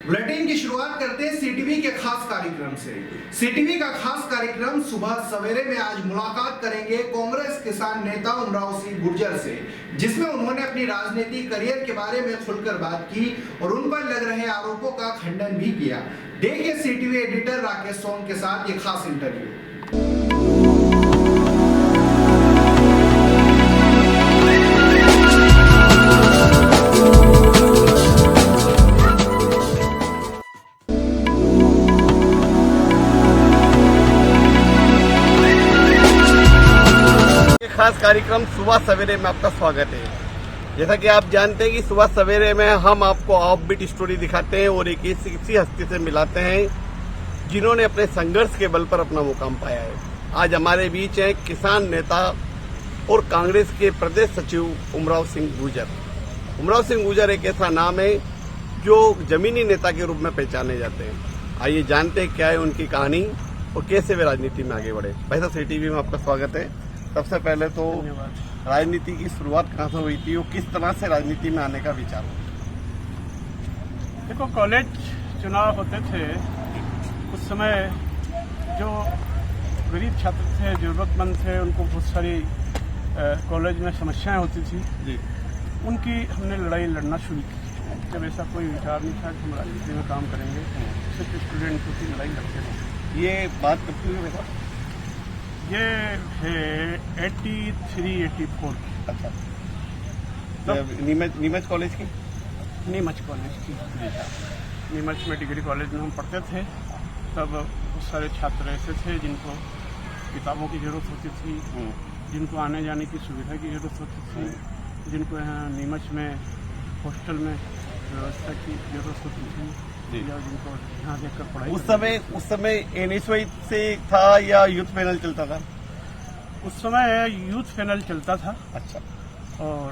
Bulletin की शुरुआत करते हैं सीटीवी के खास कार्यक्रम से। सीटीवी का खास कार्यक्रम सुबह सवेरे में आज मुलाकात करेंगे कांग्रेस किसान नेता उमराव सिंह गुर्जर से, जिसमें उन्होंने अपनी राजनीतिक करियर के बारे में खुलकर बात की और उन पर लग रहे आरोपों का खंडन भी किया। देखिए सीटीवी एडिटर राकेश सोम के साथ ये खास इंटरव्यू। खास कार्यक्रम सुबह सवेरे में आपका स्वागत है। जैसा कि आप जानते हैं कि सुबह सवेरे में हम आपको ऑफबीट स्टोरी दिखाते हैं और एक ऐसी हस्ती से मिलाते हैं जिन्होंने अपने संघर्ष के बल पर अपना मुकाम पाया है। आज हमारे बीच हैं किसान नेता और कांग्रेस के प्रदेश सचिव उमराव सिंह गुर्जर। उमराव सिंह गुर्जर एक ऐसा नाम है जो जमीनी नेता के रूप में पहचाने जाते हैं। आइए जानते हैं क्या है उनकी कहानी और कैसे वे राजनीति में आगे बढ़े। भाई साहब, सीटीवी में आपका स्वागत है। सबसे पहले तो राजनीति की शुरुआत कहाँ से हुई थी और किस तरह से राजनीति में आने का विचार? देखो, कॉलेज चुनाव होते थे उस समय जो गरीब छात्र थे, जरूरतमंद थे, उनको बहुत सारी कॉलेज में समस्याएं होती थी जी। उनकी हमने लड़ाई लड़ना शुरू की। जब ऐसा कोई विचार नहीं था कि हम राजनीति में काम करेंगे, सिर्फ स्टूडेंट की लड़ाई लड़ते थे। ये बात कब की हुई? ये है 83-84। अच्छा, नीमच कॉलेज की? नीमच कॉलेज की। नीमच में डिग्री कॉलेज में हम पढ़ते थे। तब बहुत सारे छात्र ऐसे थे जिनको किताबों की जरूरत होती थी, जिनको आने जाने की सुविधा की जरूरत होती थी, जिनको यहाँ नीमच में हॉस्टल में व्यवस्था की जरूरत होती थी, या जिनको यहाँ देखकर पढ़ाई। उस समय एनएसवाई से था या यूथ पैनल चलता था? उस समय यूथ पैनल चलता था। अच्छा। और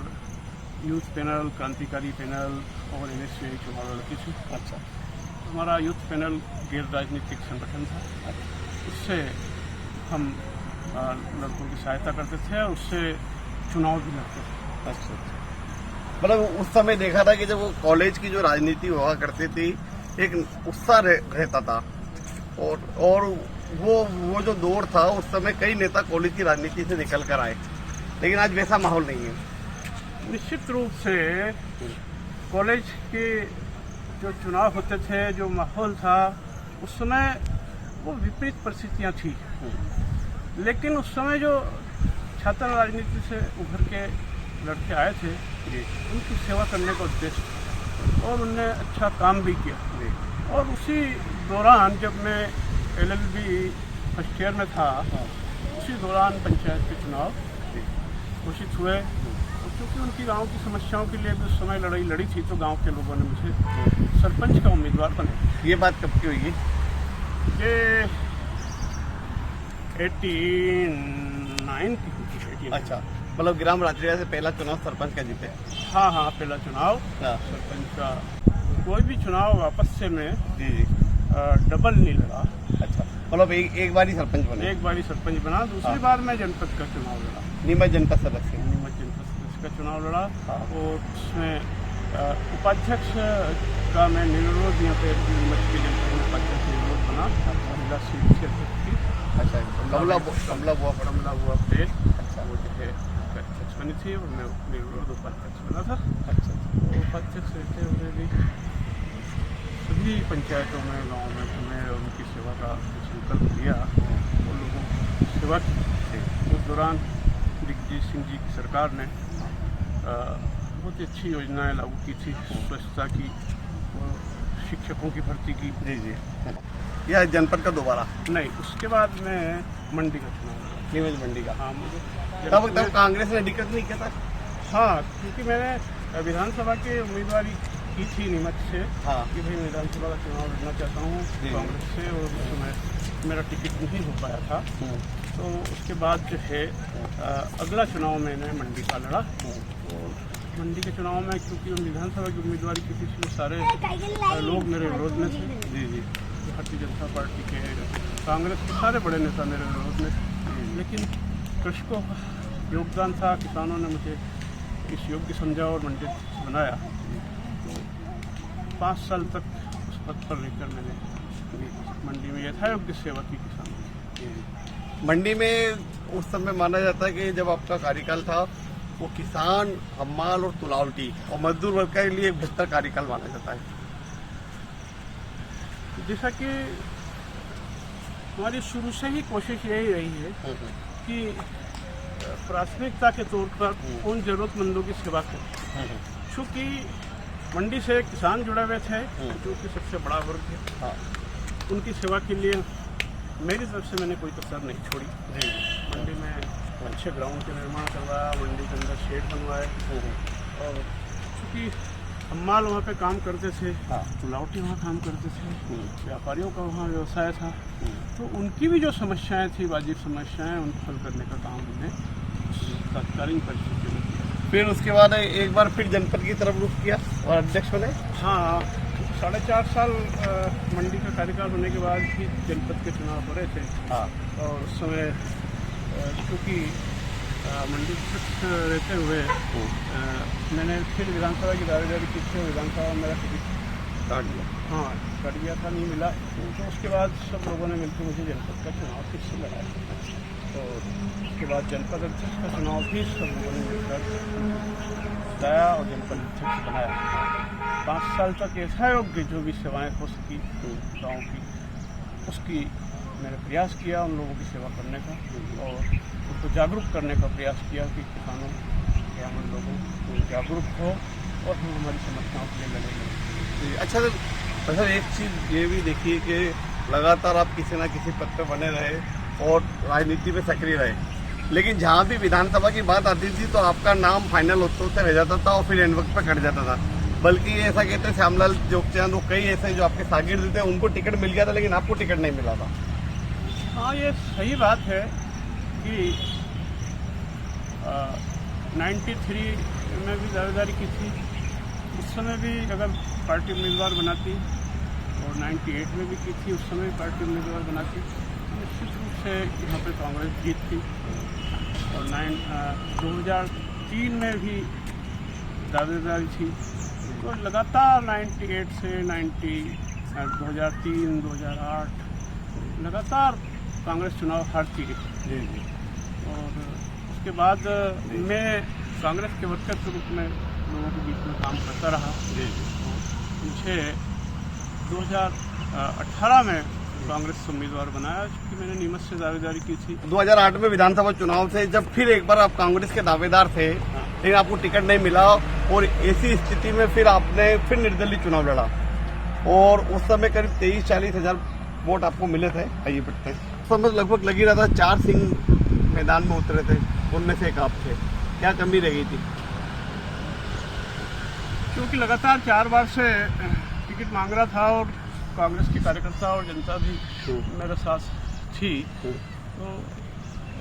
यूथ पैनल, क्रांतिकारी पैनल और एनएसवाई चुनाव लड़ती थी। अच्छा। हमारा यूथ पैनल गैर राजनीतिक संगठन था। उससे हम लड़कों की सहायता करते थे और उससे चुनाव भी लड़ते थे। अच्छा। मतलब उस समय देखा था कि जब वो कॉलेज की जो राजनीति हुआ करती थी, एक उत्साह रहता था और वो जो दौर था उस समय कई नेता कॉलेज की राजनीति से निकल कर आए, लेकिन आज वैसा माहौल नहीं है। निश्चित रूप से कॉलेज के जो चुनाव होते थे, जो माहौल था उस समय, वो विपरीत परिस्थितियां थी। लेकिन उस समय जो छात्र राजनीति से उभर के लड़के आए थे, उनकी सेवा करने का उद्देश्य और उनने अच्छा काम भी किया। और उसी दौरान जब मैं LLB फर्स्ट ईयर में था, उसी दौरान पंचायत के चुनाव घोषित हुए। और क्योंकि उनकी गांव की समस्याओं के लिए भी उस समय लड़ाई लड़ी थी, तो गांव के लोगों ने मुझे सरपंच का उम्मीदवार बनाया। ये बात कब की हुई? ये 89 की हुई। अच्छा, मतलब ग्राम रात्रिया से पहला चुनाव सरपंच का जीते? हाँ, पहला चुनाव सरपंच का। कोई भी चुनाव वापस से मैं डबल नहीं लड़ा। अच्छा, मतलब एक बार ही सरपंच बना? एक बार ही सरपंच बना। दूसरी बार मैं जनपद का चुनाव लड़ा। नीमच जनपद सदस्य? नीमच जनपद सदस्य का चुनाव लड़ा। और उसमें उपाध्यक्ष का मैं निर्विरोध यहाँ पे नीमच के जनपद में उपाध्यक्ष निर्विरोध बना। महिला सीट से थी। अच्छा, कमला हुआ पेड़। अच्छा, वो जो है अध्यक्ष बनी थी और मैं निर्विरोध उपाध्यक्ष बना था। अच्छा। उपाध्यक्ष रहते हुए भी सभी पंचायतों में, गाँव में घूमे और उनकी सेवा का संकल्प लिया और लोगों की सेवा की। उस दौरान दिग्विजय सिंह जी की सरकार ने बहुत ही अच्छी योजनाएं लागू की थी, स्वच्छता की, शिक्षकों की भर्ती की। जी। यह जनपद का दोबारा? नहीं, उसके बाद मैं मंडी का चुनाव लड़ा। नीमच मंडी का? हाँ, मुझे तब कांग्रेस ने दिक्कत नहीं किया था? हाँ, क्योंकि मैंने विधानसभा की उम्मीदवारी की थी नीमच से। हाँ। कि भाई मैं विधानसभा का चुनाव लड़ना चाहता हूँ कांग्रेस से, और उस समय मेरा टिकट नहीं हो पाया था। तो उसके बाद जो है अगला चुनाव मैंने मंडी का लड़ा। और मंडी के चुनाव में क्योंकि विधानसभा की उम्मीदवारी की थी, इसलिए सारे लोग मेरे विरोध में थे। जी। भारतीय जनता पार्टी के, कांग्रेस के सारे बड़े नेता मेरे विरोध में थे। लेकिन कृषकों का योगदान था, किसानों ने मुझे इस योग्य समझा और मंडी बनाया। तो 5 साल तक उस पद पर रहकर मैंने मंडी में यथायोग्य सेवा की किसानों की। मंडी में उस समय माना जाता है कि जब आपका कार्यकाल था वो किसान, हम्माल और तुलावटी और मजदूर वर्ग के लिए एक बेहतर कार्यकाल माना जाता है। जैसा कि हमारी शुरू से ही कोशिश यही रही है कि प्राथमिकता के तौर पर उन जरूरतमंदों की सेवा करें। चूँकि मंडी से किसान जुड़े हुए थे, जो कि सबसे बड़ा वर्ग है, उनकी सेवा के लिए मेरी तरफ से मैंने कोई कसर नहीं छोड़ी। मंडी में अच्छे ग्राउंड के निर्माण करवाया, मंडी के अंदर शेड बनवाए, और चूँकि हम्माल वहाँ पे काम करते थे, तुलावटी वहाँ काम करते थे, व्यापारियों का वहाँ व्यवसाय था, तो उनकी भी जो समस्याएं थी, वाजिब समस्याएं, उनको हल करने का काम हमने तत्कालीन परिस्थिति में किया। फिर उसके बाद एक बार फिर जनपद की तरफ रुख किया और अध्यक्ष बने। हाँ, 4.5 साल मंडी का कार्यकाल होने के बाद भी जनपद के चुनाव हो रहे थे। और उस समय क्योंकि मंडी रहते हुए मैंने फिर विधानसभा की दावेदारी की थी, विधानसभा में मेरा टिकट काट दिया। हाँ, कट गया था, नहीं मिला। तो उसके बाद सब लोगों ने मिलकर मुझे जनपद का चुनाव फिर से लड़ाया, और उसके बाद जनपद अध्यक्ष का चुनाव भी सब लोगों ने मिलकर लड़ाया और जनपद अध्यक्ष बनाया। 5 साल तक यथायोग्य जो भी सेवाएं हो सकी गाँव की, उसकी मैंने प्रयास किया उन लोगों की सेवा करने का, और उनको जागरूक करने का प्रयास किया कि किसानों या हम लोगों को जागरूक हो और हम हमारी समस्याओं के लिए लड़ेंगे। अच्छा सर, एक चीज़ ये भी देखिए कि लगातार आप किसी ना किसी पद पे बने रहे और राजनीति में सक्रिय रहे, लेकिन जहाँ भी विधानसभा की बात आती थी तो आपका नाम फाइनल होते रह जाता था और फिर एंड वक्त पे कट जाता था। बल्कि ऐसा कहते हैं श्यामलाल जोगचंद और कई ऐसे जो आपके शागिर्द थे उनको टिकट मिल गया था, लेकिन आपको टिकट नहीं मिला था। हाँ, ये सही बात है कि 93 में भी दावेदारी की थी, उस समय भी अगर पार्टी उम्मीदवार बनाती, और 98 में भी की थी, उस समय पार्टी उम्मीदवार बनाती, निश्चित रूप से यहाँ पे कांग्रेस जीतती। और 2003 में भी दावेदारी थी, तो लगातार 98 से 2003, 2008 लगातार कांग्रेस चुनाव हारती रही। और उसके बाद मैं कांग्रेस के वर्कर के रूप में लोगों के बीच में काम करता रहा। मुझे 2018 में कांग्रेस से उम्मीदवार बनाया, क्योंकि मैंने नीमच से दावेदारी की थी। 2008 में विधानसभा चुनाव से जब फिर एक बार आप कांग्रेस के दावेदार थे, लेकिन आपको टिकट नहीं मिला, और ऐसी स्थिति में फिर आपने फिर निर्दलीय चुनाव लड़ा, और उस समय करीब 23-40 हजार वोट आपको मिले थे। आइए बढ़ते हैं। उस समय लगभग लगी रहा था 4 सिंह मैदान में उतरे थे, उनमें से एक आप थे। क्या कमी रह गई थी? क्योंकि लगातार 4 बार से टिकट मांग रहा था, और कांग्रेस के कार्यकर्ता और जनता भी मेरे साथ थी, तो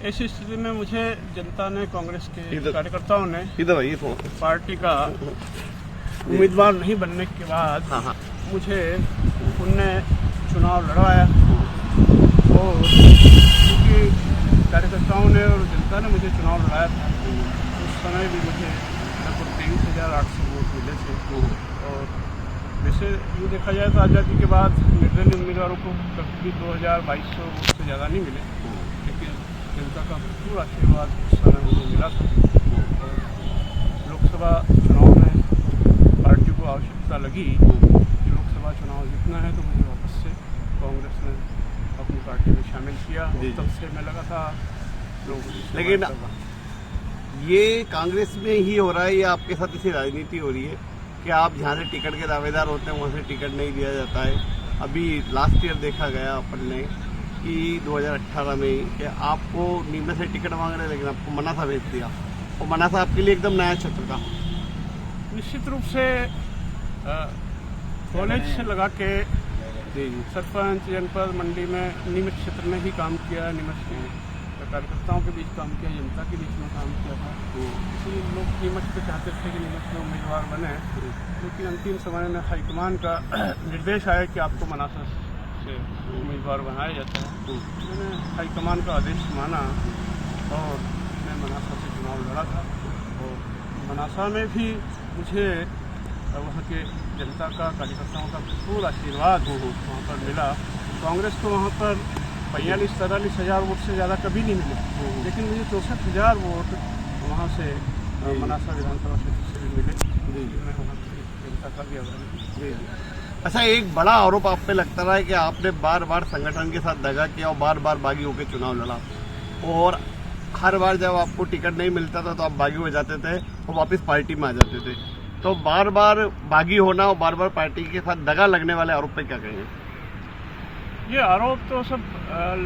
ऐसी स्थिति में मुझे जनता ने, कांग्रेस के कार्यकर्ताओं ने पार्टी का उम्मीदवार नहीं बनने के बाद मुझे उनने चुनाव लड़वाया, और क्योंकि कार्यकर्ताओं ने और जनता ने मुझे चुनाव लड़ाया था, उस समय भी मुझे लगभग 23,800 वोट मिले थे। और वैसे यूँ देखा जाए तो आज़ादी के बाद निर्दलीय उम्मीदवारों को कभी 2,200 वोट से ज़्यादा नहीं मिले, लेकिन जनता का भरपूर आशीर्वाद उस समय मुझे मिला था। लोकसभा चुनाव में पार्टी को आवश्यकता लगी कि लोकसभा चुनाव जीतना है, तो मुझे वापस से कांग्रेस ने अपनी पार्टी में शामिल किया। तब से मैं लगातार लोगों की सेवा लेकिन कर रहा हूं। ये कांग्रेस में ही हो रहा है या आपके साथ इसी राजनीति हो रही है कि आप जहाँ से टिकट के दावेदार होते हैं वहाँ से टिकट नहीं दिया जाता है? अभी लास्ट ईयर देखा गया अपन ने कि 2018 में कि आपको नीमच से टिकट मांग रहे, लेकिन आपको मनासा भेज दिया, और मनासा आपके लिए एकदम नया क्षेत्र था। निश्चित रूप से कॉलेज से लगा के सरपंच जनपद मंडी में नीमच क्षेत्र में ही काम किया, नीमच के कार्यकर्ताओं के बीच काम किया, जनता के बीच में काम किया था। इसलिए लोग नीमच पे चाहते थे कि नीमच में उम्मीदवार बने, लेकिन अंतिम समय में हाईकमान का निर्देश आया कि आपको मनासा से उम्मीदवार बनाया जाता है। मैंने हाईकमान का आदेश माना और मैं मनासा से चुनाव लड़ा था, और मनासा में भी मुझे वहाँ के जनता का, कार्यकर्ताओं का भरपूर आशीर्वाद वहाँ पर मिला। कांग्रेस को वहाँ पर 45-43 हज़ार वोट से ज़्यादा कभी नहीं मिले, लेकिन मुझे 64,000 वोट वहाँ से मनासा विधानसभा क्षेत्र से भी मिले। मैं वहाँ की जनता का भी आभारी हूँ। अच्छा, एक बड़ा आरोप आप पे लगता रहा है कि आपने बार बार संगठन के साथ दगा किया और बार बार बागी होकर चुनाव लड़ा, और हर बार जब आपको टिकट नहीं मिलता था तो आप बागी हो जाते थे और वापस पार्टी में आ जाते थे। तो बार बार बागी होना और बार बार पार्टी के साथ दगा लगने वाले आरोप पे क्या कहेंगे? ये आरोप तो सब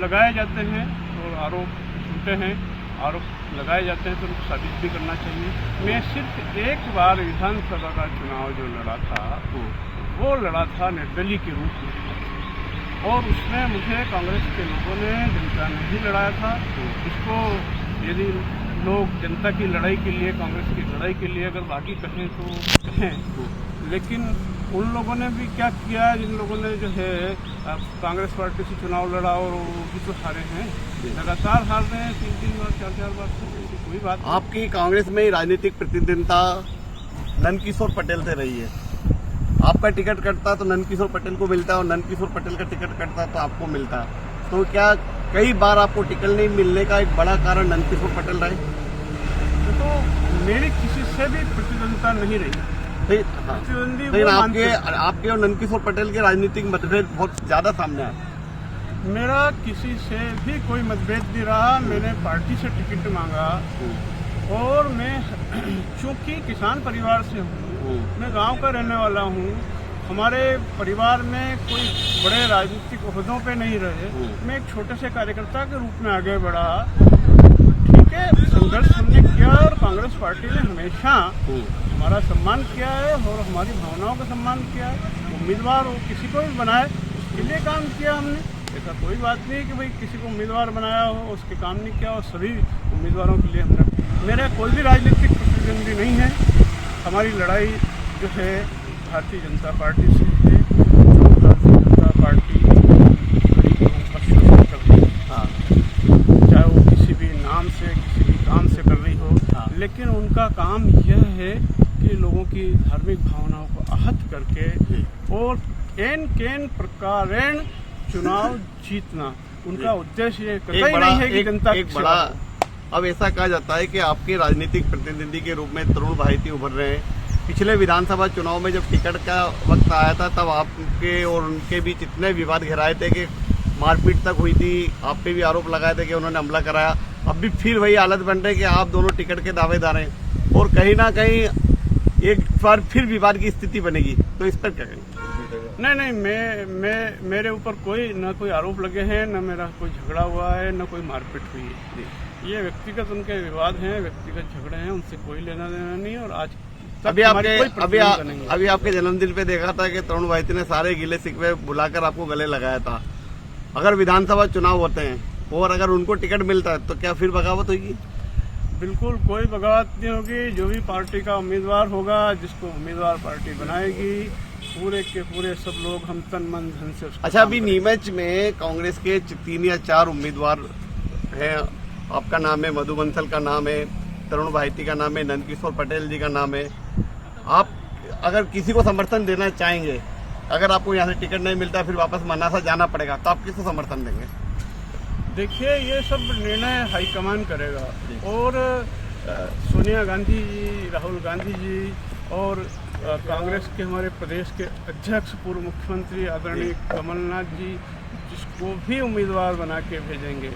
लगाए जाते हैं और आरोप झूठे हैं। आरोप लगाए जाते हैं तो उनको साबित भी करना चाहिए। मैं सिर्फ एक बार विधानसभा का चुनाव जो लड़ा था वो लड़ा था निर्दलीय के रूप में, और उसमें मुझे कांग्रेस के लोगों ने, जनता ने ही लड़ाया था। इसको यदि लोग जनता की लड़ाई के लिए, कांग्रेस की लड़ाई के लिए अगर बाकी कहें तो कहें, लेकिन उन लोगों ने भी क्या किया, जिन लोगों ने जो है कांग्रेस पार्टी से चुनाव लड़ा और वो भी तो हारे हैं, लगातार हार रहे हैं 3-3 बार 4-4 बार। तो कोई बात नहीं। आपकी कांग्रेस में ही राजनीतिक प्रतिद्वंदिता नंदकिशोर पटेल से रही है। आपका टिकट कटता तो नंदकिशोर पटेल को मिलता और नंदकिशोर पटेल का टिकट कटता तो आपको मिलता। तो क्या कई बार आपको टिकट नहीं मिलने का एक बड़ा कारण नंदकिशोर पटेल रहे? तो मेरी किसी से भी प्रतिद्वंदिता नहीं रही। लेकिन आपके और नंदकिशोर पटेल के राजनीतिक मतभेद बहुत ज्यादा सामने आए। मेरा किसी से भी कोई मतभेद नहीं रहा। मैंने पार्टी से टिकट मांगा और मैं चूंकि किसान परिवार से हूँ, मैं गांव का रहने वाला हूँ, हमारे परिवार में कोई बड़े राजनीतिक ओहदों पे नहीं रहे, मैं एक छोटे से कार्यकर्ता के रूप में आगे बढ़ा। ठीक है, संघर्ष हमने किया और कांग्रेस पार्टी ने हमेशा हमारा सम्मान किया है और हमारी भावनाओं का सम्मान किया है। उम्मीदवार वो किसी को भी बनाए उसके लिए काम किया हमने। ऐसा कोई बात नहीं कि भाई किसी को उम्मीदवार बनाया हो उसके काम नहीं किया, और सभी उम्मीदवारों के लिए हमने। मेरा कोई भी राजनीतिक प्रतिद्वंदी नहीं है। हमारी लड़ाई जो है भारतीय जनता पार्टी से है, जो भारतीय जनता पार्टी गरीबों का शोषण कर रही है, चाहे वो किसी भी नाम से, किसी भी काम से कर रही हो, लेकिन उनका काम यह है कि लोगों की धार्मिक भावनाओं को आहत करके और केन प्रकारेण चुनाव जीतना, उनका उद्देश्य ये कतई नहीं है कि जनता एक बड़ा। अब ऐसा कहा जाता है कि आपके राजनीतिक प्रतिनिधि के रूप में तरुण भाईती उभर रहे हैं। पिछले विधानसभा चुनाव में जब टिकट का वक्त आया था तब आपके और उनके बीच इतने विवाद घेराए थे कि मारपीट तक हुई थी। आप पे भी आरोप लगाए थे कि उन्होंने हमला कराया। अब भी फिर वही हालत बन रही है कि आप दोनों टिकट के दावेदार हैं और कहीं ना कहीं एक बार फिर विवाद की स्थिति बनेगी। तो इस पर क्या कहेंगे? नहीं, मैं मेरे ऊपर न कोई आरोप लगे हैं, न मेरा कोई झगड़ा हुआ है, न कोई मारपीट हुई है। ये व्यक्तिगत उनके विवाद हैं, व्यक्तिगत झगड़े हैं, उनसे कोई लेना देना नहीं। और आज अभी आपके जन्मदिन पे देखा था कि तरुण भाईती ने सारे गिले शिकवे बुलाकर आपको गले लगाया था। अगर विधानसभा चुनाव होते हैं और अगर उनको टिकट मिलता है तो क्या फिर बगावत होगी? बिल्कुल कोई बगावत नहीं होगी। जो भी पार्टी का उम्मीदवार होगा, जिसको उम्मीदवार पार्टी बनाएगी, पूरे के पूरे सब लोग हम तन मन धन से। अच्छा, अभी नीमच में कांग्रेस के 3 या 4 उम्मीदवार हैं। आपका नाम है, मधु बंसल का नाम है, तरुण भाईती का नाम है, नंदकिशोर पटेल जी का नाम है। आप अगर किसी को समर्थन देना चाहेंगे, अगर आपको यहाँ से टिकट नहीं मिलता फिर वापस मनासा जाना पड़ेगा, तो आप किसको समर्थन देंगे? देखिए, ये सब निर्णय हाईकमान करेगा और सोनिया गांधी जी, राहुल गांधी जी और कांग्रेस के हमारे प्रदेश के अध्यक्ष, पूर्व मुख्यमंत्री आदरणीय कमलनाथ जी, जिसको भी उम्मीदवार बना के भेजेंगे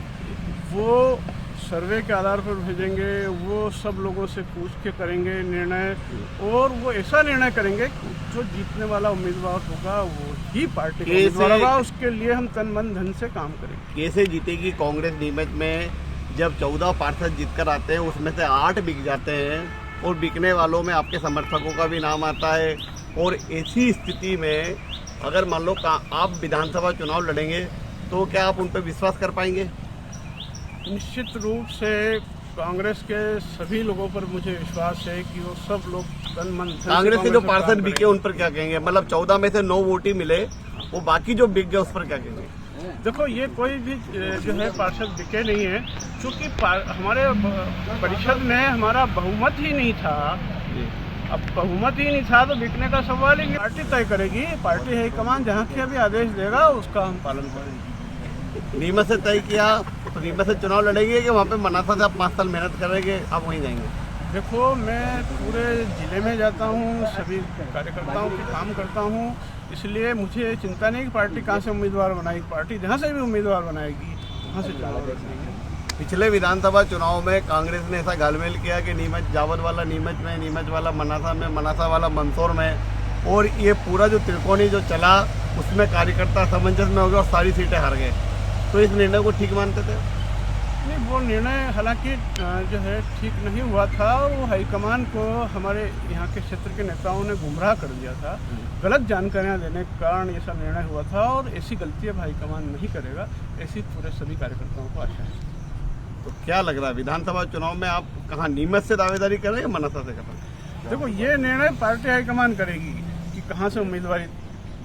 वो सर्वे के आधार पर भेजेंगे। वो सब लोगों से पूछ के करेंगे निर्णय, और वो ऐसा निर्णय करेंगे जो जीतने वाला उम्मीदवार होगा वो ही पार्टी का उम्मीदवार होगा। उसके लिए हम तन मन धन से काम करेंगे। कैसे जीतेगी कांग्रेस नीमच में जब 14 पार्षद जीतकर आते हैं, उसमें से 8 बिक जाते हैं और बिकने वालों में आपके समर्थकों का भी नाम आता है। और ऐसी स्थिति में अगर मान लो आप विधानसभा चुनाव लड़ेंगे तो क्या आप उन पर विश्वास कर पाएंगे? निश्चित रूप से कांग्रेस के सभी लोगों पर मुझे विश्वास है कि वो सब लोग तन मन धन से कांग्रेस के जो पार्षद बिके उन पर क्या कहेंगे? मतलब 14 में से 9 वोट ही मिले, वो बाकी जो बिक गए उस पर क्या कहेंगे? देखो, ये कोई भी जो है पार्षद बिके नहीं है, क्योंकि हमारे परिषद में हमारा बहुमत ही नहीं था। अब बहुमत ही नहीं था तो बिकने का सवाल ही नहीं। पार्टी तय करेगी, पार्टी हाईकमान जहाँ के भी आदेश देगा उसका हम पालन करेंगे। नीमच से तय किया तो नीमच से चुनाव लड़ेंगे कि वहाँ पे मनासा से आप 5 साल मेहनत करेंगे, आप वहीं जाएंगे? देखो, मैं पूरे ज़िले में जाता हूँ, सभी कार्यकर्ताओं के काम करता हूँ, इसलिए मुझे चिंता नहीं कि पार्टी कहाँ से उम्मीदवार बनाएगी। पार्टी जहाँ से भी उम्मीदवार बनाएगी वहाँ से चुनाव लड़ेंगे। पिछले विधानसभा चुनाव में कांग्रेस ने ऐसा घालमेल किया कि नीमच जावर वाला नीमच में, नीमच वाला मनासा में, मनासा वाला मंदसौर में, और ये पूरा जो त्रिकोणी जो चला उसमें कार्यकर्ता असमंजस में हो गए और सारी सीटें हार गए। तो इस निर्णय को ठीक मानते थे? नहीं, वो निर्णय हालांकि जो है ठीक नहीं हुआ था और वो हाईकमान को हमारे यहाँ के क्षेत्र के नेताओं ने गुमराह कर दिया था। गलत जानकारियाँ देने के कारण ये सब निर्णय हुआ था और ऐसी गलती अब हाईकमान नहीं करेगा, ऐसी पूरे सभी कार्यकर्ताओं को आशा है। तो क्या लग रहा है विधानसभा चुनाव में आप कहाँ नीमच से दावेदारी करें या मनासा से करें? देखो, ये निर्णय पार्टी हाईकमान करेगी कि कहाँ से उम्मीदवारी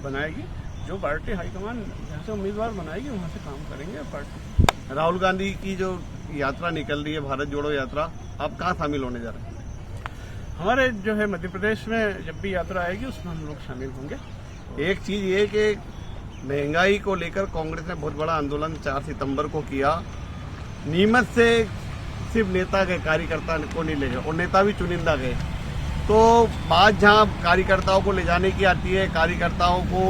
बनाएगी। जो पार्टी हाईकमान जहाँ से उम्मीदवार बनाएगी वहाँ से काम करेंगे पार्टी। राहुल गांधी की जो यात्रा निकल रही है, भारत जोड़ो यात्रा, आप कहाँ शामिल होने जा रहे हैं? हमारे जो है मध्य प्रदेश में जब भी यात्रा आएगी उसमें हम लोग शामिल होंगे। एक चीज ये कि महंगाई को लेकर कांग्रेस ने बहुत बड़ा आंदोलन 4 सितंबर को किया। नीमच से सिर्फ नेता गए, कार्यकर्ता को नहीं ले गए, और नेता भी चुनिंदा गए। तो बात जहाँ कार्यकर्ताओं को ले जाने की आती है, कार्यकर्ताओं को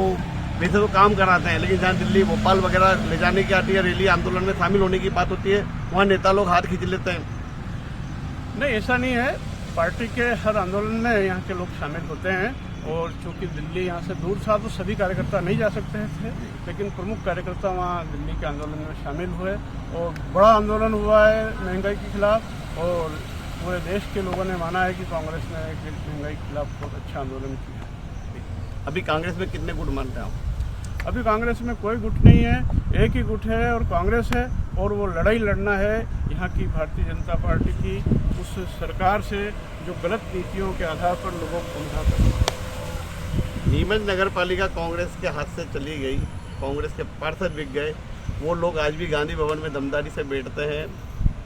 वैसे तो काम कराते हैं, लेकिन जहाँ दिल्ली भोपाल वगैरह ले जाने की आती है, रैली आंदोलन में शामिल होने की बात होती है, वहाँ नेता लोग हाथ खींच लेते हैं। नहीं, ऐसा नहीं है। पार्टी के हर आंदोलन में यहाँ के लोग शामिल होते हैं और चूंकि दिल्ली यहाँ से दूर था तो सभी कार्यकर्ता नहीं जा सकते थे, लेकिन प्रमुख कार्यकर्ता वहाँ दिल्ली के आंदोलन में शामिल हुए और बड़ा आंदोलन हुआ है महंगाई के खिलाफ। और पूरे देश के लोगों ने माना है कि कांग्रेस ने महंगाई के खिलाफ बहुत अच्छा आंदोलन किया। अभी कांग्रेस में कितने गुट मानते हैं आप? अभी कांग्रेस में कोई गुट नहीं है, एक ही गुट है और कांग्रेस है, और वो लड़ाई लड़ना है यहाँ की भारतीय जनता पार्टी की उस सरकार से जो गलत नीतियों के आधार पर लोगों को गुमराह करती है। नीमच नगर पालिका कांग्रेस के हाथ से चली गई, कांग्रेस के पार्षद बिक गए। वो लोग आज भी गांधी भवन में दमदारी से बैठते हैं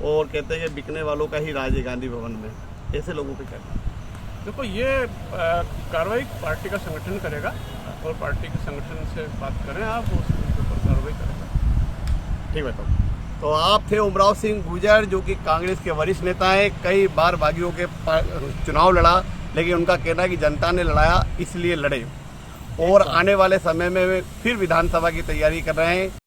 और कहते हैं कि बिकने वालों का ही राज है गांधी भवन में। ऐसे लोगों पे क्या? देखो, ये कार्रवाई पार्टी का संगठन करेगा और पार्टी के संगठन से बात करें आप, उसके ऊपर कार्रवाई करेगा। ठीक है। तो आप थे उमराव सिंह गुर्जर, जो कि कांग्रेस के वरिष्ठ नेता हैं, कई बार बागियों के चुनाव लड़ा, लेकिन उनका कहना है कि जनता ने लड़ाया इसलिए लड़े, और आने वाले समय में फिर विधानसभा की तैयारी कर रहे हैं।